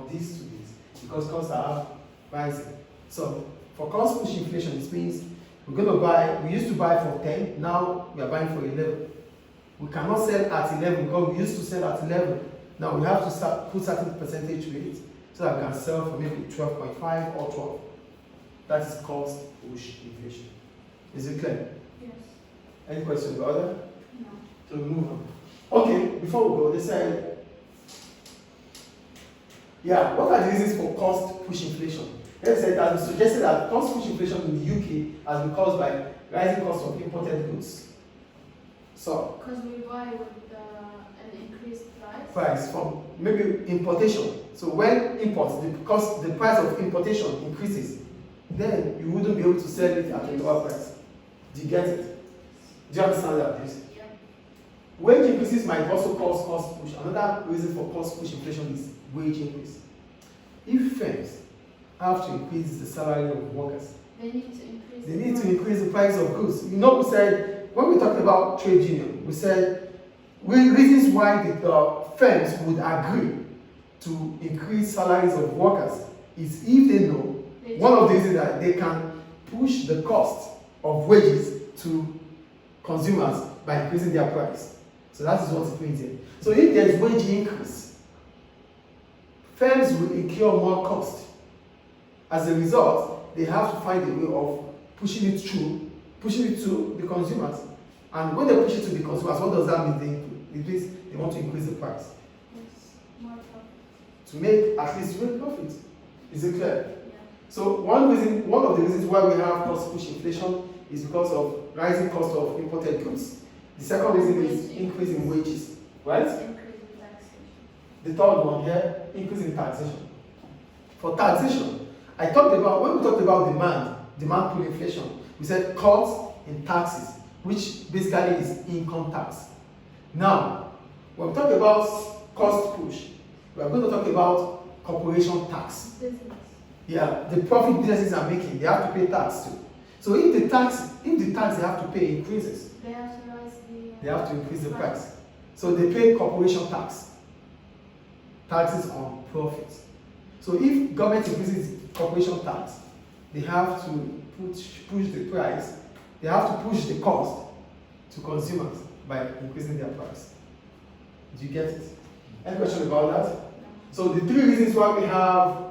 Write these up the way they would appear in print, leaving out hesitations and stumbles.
of these two days because costs are rising. So for cost push inflation, this means we're going to buy, we used to buy for 10, now we are buying for 11. We cannot sell at 11 because we used to sell at 11. Now we have to start put certain percentage rate so that we can sell for maybe 12.5 or 12. That is cost push inflation. Is it clear? Yes. Any questions about that? No. So we move on. Okay, before we go, they said, yeah, what are the reasons for cost push inflation? They said that we suggested that cost push inflation in the UK has been caused by rising cost of imported goods. So, Because we buy with an increased price. Price from maybe importation. So when imports, the price of importation increases, then you wouldn't be able to sell it at a lower price. Do you get it? Do you understand that, please? Yeah. Wage increases might also cause cost push. Another reason for cost push inflation is wage increase. If firms have to increase the salary of workers, They need to increase. they need to increase the price of goods. You know, we said, when we talked about trade union, we said reasons why the firms would agree to increase salaries of workers is if they know one of the reasons that they can push the cost of wages to consumers by increasing their price. So that is what it means here. So if there is wage increase, firms will incur more cost. As a result, they have to find a way of pushing it to the consumers. And when they push it to the consumers, what does that mean? They want to increase the price. Yes. More profit. To make at least real profit. Is it clear? Yeah. So one of the reasons why we have cost push inflation is because of rising cost of imported goods. The second reason is increase in wages, right? Increase in taxation. The third one here, increase in taxation. For taxation, when we talked about demand pull inflation, we said cuts in taxes, which basically is income tax. Now, when we talk about cost push, we are going to talk about corporation tax. Business. Yeah, the profit businesses are making, they have to pay tax too. So if the tax they have to pay increases, They have to raise they have to increase the price. So they pay corporation tax, taxes on profits. So if government increases corporation tax, they have to push the price, they have to push the cost to consumers by increasing their price. Do you get it? Any question about that? So the three reasons why we have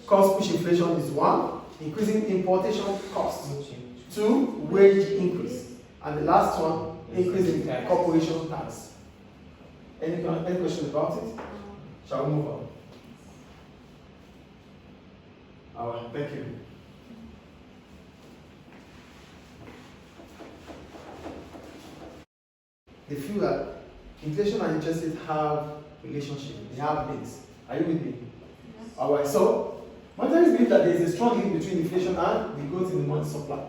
cost push inflation is 1, increasing importation costs. 2, wage increase. And the last one, increase in corporation tax. Any question about it? Shall we move on? All right, thank you. They feel that inflation and interest rates have relationship. They have links. Are you with me? Yes. All right. So monetarists believe that there is a strong link between inflation and the growth in the money supply.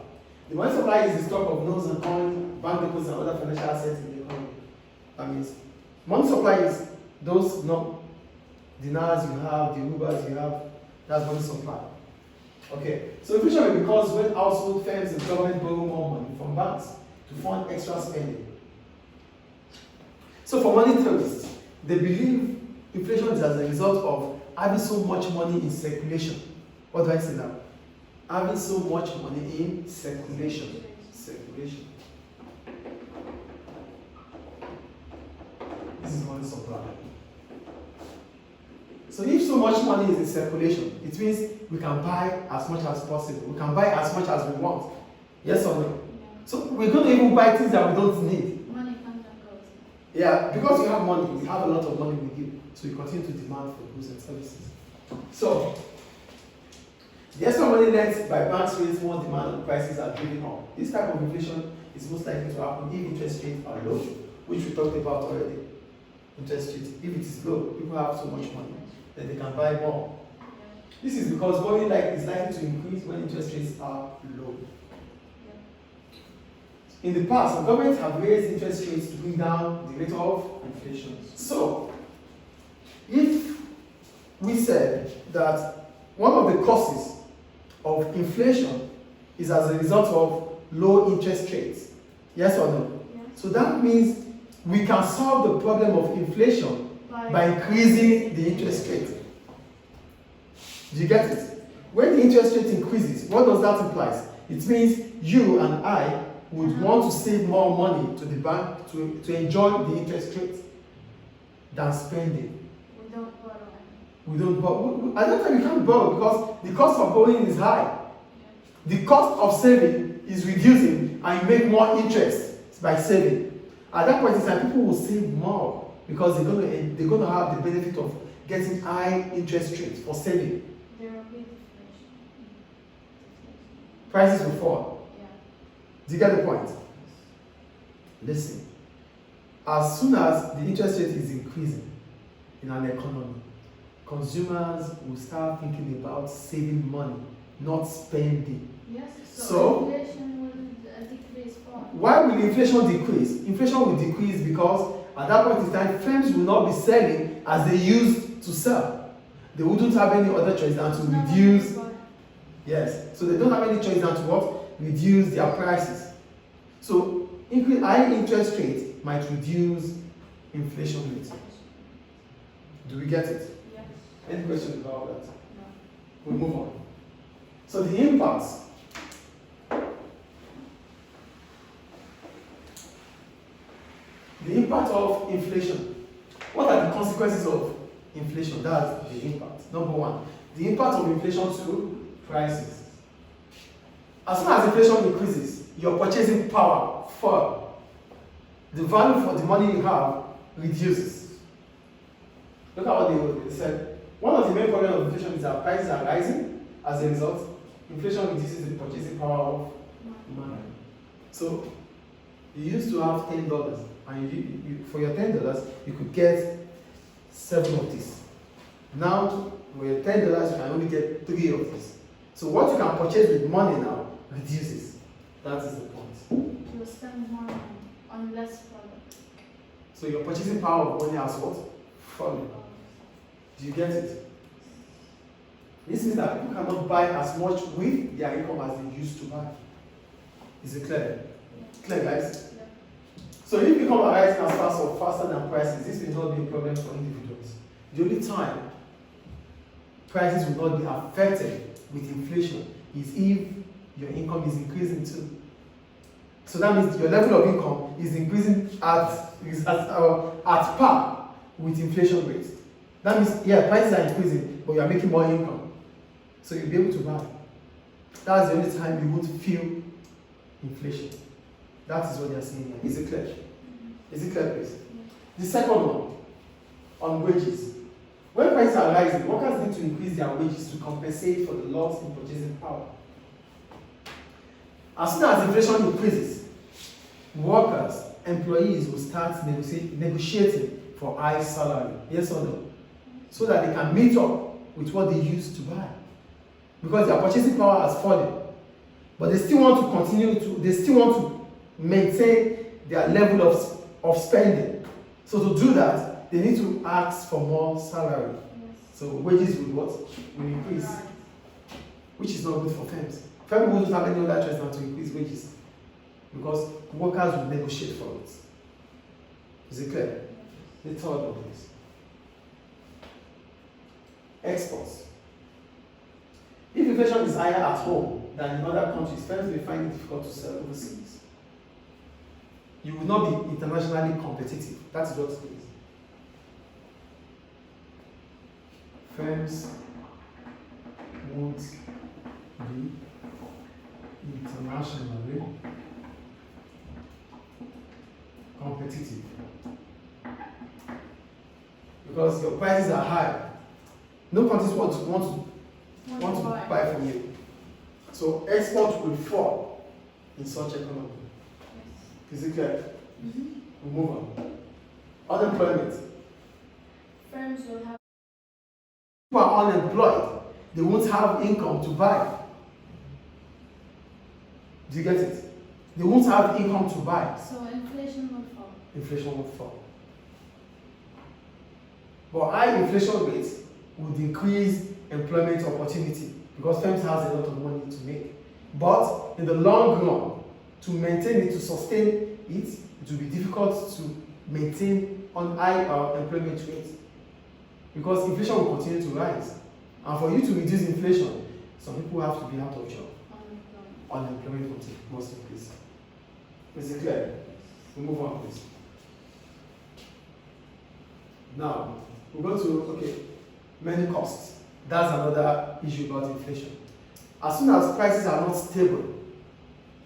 The money supply is the stock of notes and coins, bank deposits, and other financial assets in the economy. That means money supply is those dinars you have, the rubles you have. That's money supply. Okay. So inflation will be caused when household firms and government borrow more money from banks to fund extra spending. So for monetarists, they believe inflation is as a result of having so much money in circulation. What do I say now? Having so much money in circulation. Circulation. This is money supply. So if so much money is in circulation, it means we can buy as much as possible. We can buy as much as we want. Yes or no? Yeah. So we're going to even buy things that we don't need. Money comes and goes. Yeah, because you have money, you have a lot of money with you, so you continue to demand for goods and services. So, the extra money lent by banks raise more demand and prices are driven up. This type of inflation is most likely to happen if interest rates are low, which we talked about already. Interest rates, if it is low, people have so much money, then they can buy more. This is because borrowing is likely to increase when interest rates are low. In the past, some governments have raised interest rates to bring down the rate of inflation. So, if we said that one of the causes of inflation is as a result of low interest rates, yes or no? Yeah. So that means we can solve the problem of inflation by increasing the interest rate. Do you get it? When the interest rate increases, what does that imply? It means you and I would want to save more money to the bank to enjoy the interest rate than spending. We don't borrow. We don't borrow. At that time, you can't borrow because the cost of borrowing is high. The cost of saving is reducing and you make more interest by saving. At that point in time, people will save more because they're going to have the benefit of getting high interest rates for saving. There will be deflation. Prices will fall. Yeah. Do you get the point? Listen. As soon as the interest rate is increasing in an economy, consumers will start thinking about saving money, not spending. Yes. So Inflation will decrease. Why will inflation decrease? Inflation will decrease because at that point in time, firms will not be selling as they used to sell. They wouldn't have any other choice than to reduce. Yes. So they don't have any choice than to what? Reduce their prices. So high interest rate might reduce inflation rate. Do we get it? Yes. Any questions about that? No. We'll move on. So the impacts. The impact of inflation. What are the consequences of inflation? That's the impact. Number one, the impact of inflation to prices. As soon as inflation increases, your purchasing power falls. The value for the money you have reduces. Look at what they said. One of the main problems of inflation is that prices are rising. As a result, inflation reduces the purchasing power of money. So, you used to have $10, and you for your $10, you could get 7 of these. Now, with $10, you can only get 3 of these. So, what you can purchase with money now reduces. That is the point. You spend more money on less product. So, your purchasing power of money has what? Fallen. Do you get it? This means that people cannot buy as much with their income as they used to buy. Is it clear? Yeah. Clear, guys? Yeah. So if income are rising as fast or faster than prices, this will not be a problem for individuals. The only time prices will not be affected with inflation is if your income is increasing too. So that means your level of income is increasing at par with inflation rate. That means, yeah, prices are increasing, but you are making more income. So you'll be able to buy. That's the only time you won't feel inflation. That is what they are saying here. Is it clear? Is it clear, please? Yeah. The second one, on wages. When prices are rising, workers need to increase their wages to compensate for the loss in purchasing power. As soon as inflation increases, workers, employees will start negotiating for high salary. Yes or no? So that they can meet up with what they used to buy. Because their purchasing power has fallen. But they still want to maintain their level of spending. So to do that, they need to ask for more salary. Yes. So wages will increase. Right. Which is not good for firms. Firms won't have any other choice than to increase wages. Because workers will negotiate for it. Is it clear? The third of this. Exports. If inflation is higher at home than in other countries, firms may find it difficult to sell overseas. You will not be internationally competitive. That is what it is. Firms won't be internationally competitive because your prices are high. No countries want to buy from you. So exports will fall in such economy. Yes. Is it clear? Mm-hmm. We move on. Unemployment. Firms will have. People are unemployed. They won't have income to buy. Do you get it? They won't have income to buy. So inflation will fall. Inflation will fall. But high inflation rates would increase employment opportunity because firms have a lot of money to make. But in the long run, to maintain it, to sustain it, it will be difficult to maintain on high employment rates because inflation will continue to rise. And for you to reduce inflation, some people have to be out of job. Unemployment must increase. Is it clear? We move on, please. Now, we go to, many costs. That's another issue about inflation. As soon as prices are not stable,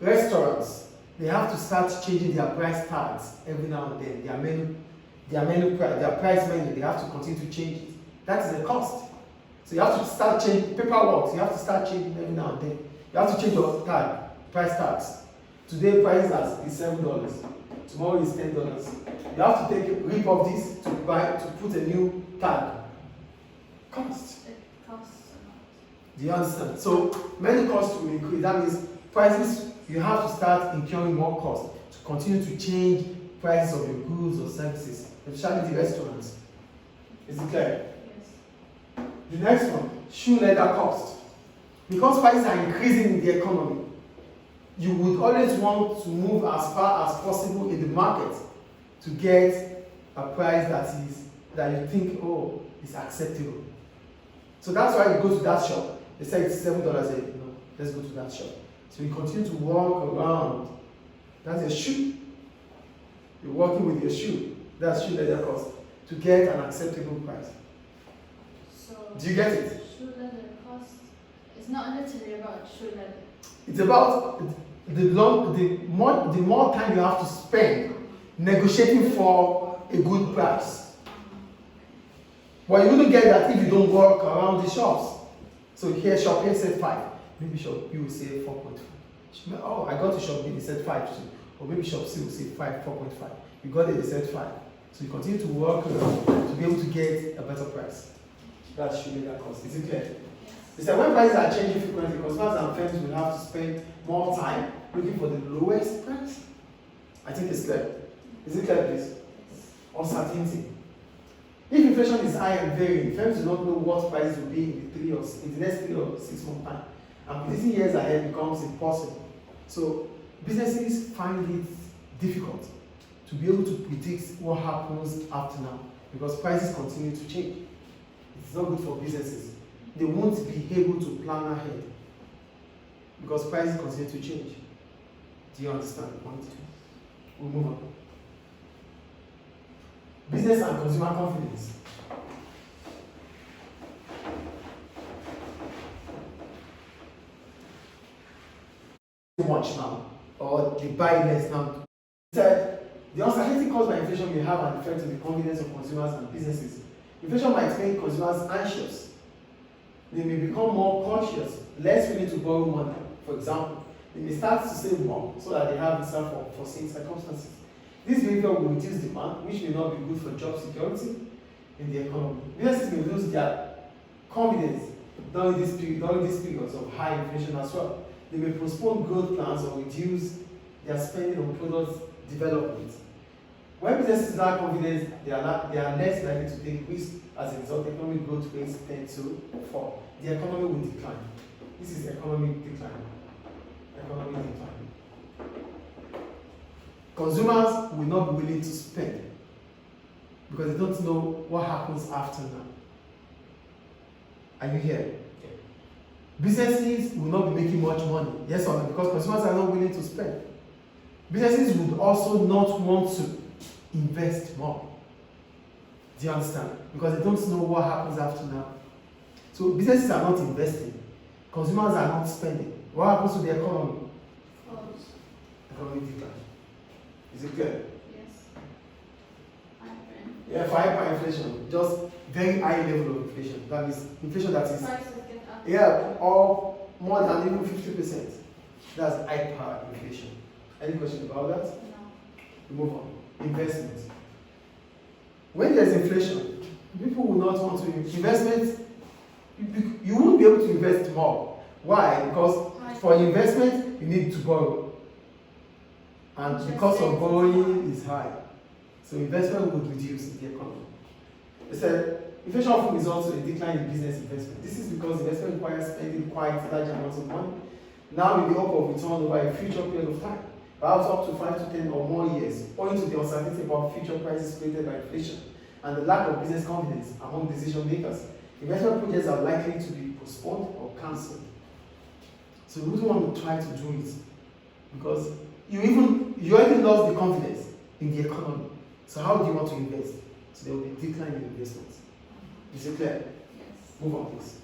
restaurants, they have to start changing their price tags every now and then. Their price menu, they have to continue to change it. That is a cost. So you have to start changing paperwork. You have to start changing every now and then. You have to change your price tags. Today price is $7. Tomorrow is $10. You have to rip off this to put a new tag. Cost. It costs a lot. Do you understand? So many costs will increase. That means prices, you have to start incurring more costs to continue to change prices of your goods or services, especially the restaurants. Is it clear? Yes. The next one, shoe leather cost. Because prices are increasing in the economy, you would always want to move as far as possible in the market to get a price that you think, is acceptable. So that's why you go to that shop. They say it's $7. Let's go to that shop. So you continue to walk around. That's a shoe. You're walking with your shoe. That's shoe leather cost to get an acceptable price. So Do you get it? shoe leather cost. It's not literally about shoe leather. It's about the more time you have to spend negotiating for a good price. But you wouldn't get that if you don't walk around the shops. So here shop here said 5. Maybe shop B will say 4.5. Oh, I got to shop B, they said 5 too. Or maybe shop C will say 5, 4.5. You got it, they said 5. So you continue to work around to be able to get a better price. That should be that cost. Is it clear? Yes. It's that when prices are changing frequently, customers and firms will have to spend more time looking for the lowest price. I think it's clear. Is it clear, please? Yes. Uncertainty. If inflation is high and varying, firms do not know what prices will be in the next 3 or 6 months time. And predicting years ahead becomes impossible. So businesses find it difficult to be able to predict what happens after now because prices continue to change. It's not good for businesses. They won't be able to plan ahead because prices continue to change. Do you understand the point? We'll move on. Business and consumer confidence. Much now, or they buy less now. Said the uncertainty caused by inflation may have an effect on the confidence of consumers and businesses. Inflation might make consumers anxious. They may become more cautious, less willing to borrow money. For example, they may start to save more so that they have reserve for foreseen circumstances. This behavior will reduce demand, which may not be good for job security in the economy. Businesses may lose their confidence during these periods of high inflation as well. They may postpone growth plans or reduce their spending on product development. When businesses lack confidence, they are less likely to take risks. As a result, economic growth rates tend to fall. The economy will decline. This is economic decline. Economic decline. Consumers will not be willing to spend because they don't know what happens after now. Are you here? Businesses will not be making much money, yes or no, because consumers are not willing to spend. Businesses would also not want to invest more. Do you understand? Because they don't know what happens after now. So businesses are not investing. Consumers are not spending. What happens to the economy? Falls. Economic decline. Is it clear? Yes. Hyper. Yeah, for hyperinflation, just very high level of inflation. That is inflation that is Prices get up. yeah, or more than even 50%. That's hyperinflation. Any question about that? No. We move on. Investment. When there's inflation, people will not want to investment. You won't be able to invest more. Why? Because for investment, you need to borrow. And the cost of borrowing is high. So investment would reduce in the economy. They said inflation often results in a decline in business investment. This is because investment requires spending quite large amounts of money. Now with the hope of return over a future period of time, perhaps up to 5 to 10 or more years, owing to the uncertainty about future prices created by inflation. and the lack of business confidence among decision makers, investment projects are likely to be postponed or cancelled. So we wouldn't want to try to do it because you already lost the confidence in the economy. So how do you want to invest? So there will be decline in investments. Is it clear? Yes. Move on, please.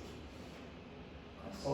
Question.